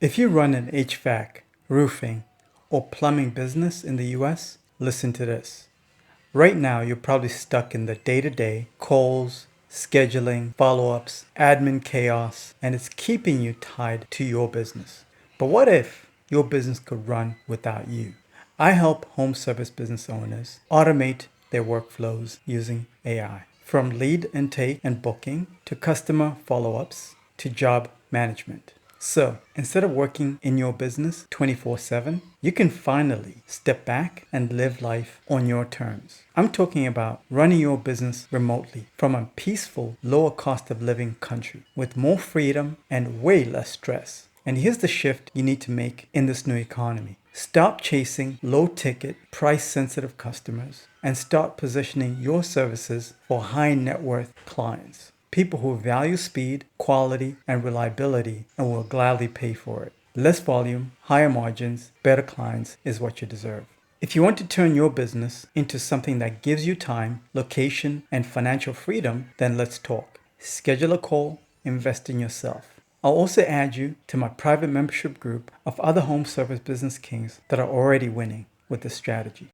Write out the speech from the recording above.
If you run an HVAC, roofing, or plumbing business in the US, listen to this. Right now, you're probably stuck in the day-to-day calls, scheduling, follow-ups, admin chaos, and it's keeping you tied to your business. But what if your business could run without you? I help home service business owners automate their workflows using AI. From lead intake and booking to customer follow-ups to job management. So instead of working in your business 24/7, you can finally step back and live life on your terms. I'm talking about running your business remotely from a peaceful, lower cost of living country with more freedom and way less stress. And here's the shift you need to make in this new economy. Stop chasing low-ticket, price-sensitive customers and start positioning your services for high-net-worth clients. People who value speed, quality, and reliability and will gladly pay for it. Less volume, higher margins, better clients is what you deserve. If you want to turn your business into something that gives you time, location, and financial freedom, then let's talk. Schedule a call, invest in yourself. I'll also add you to my private membership group of other home service business kings that are already winning with this strategy.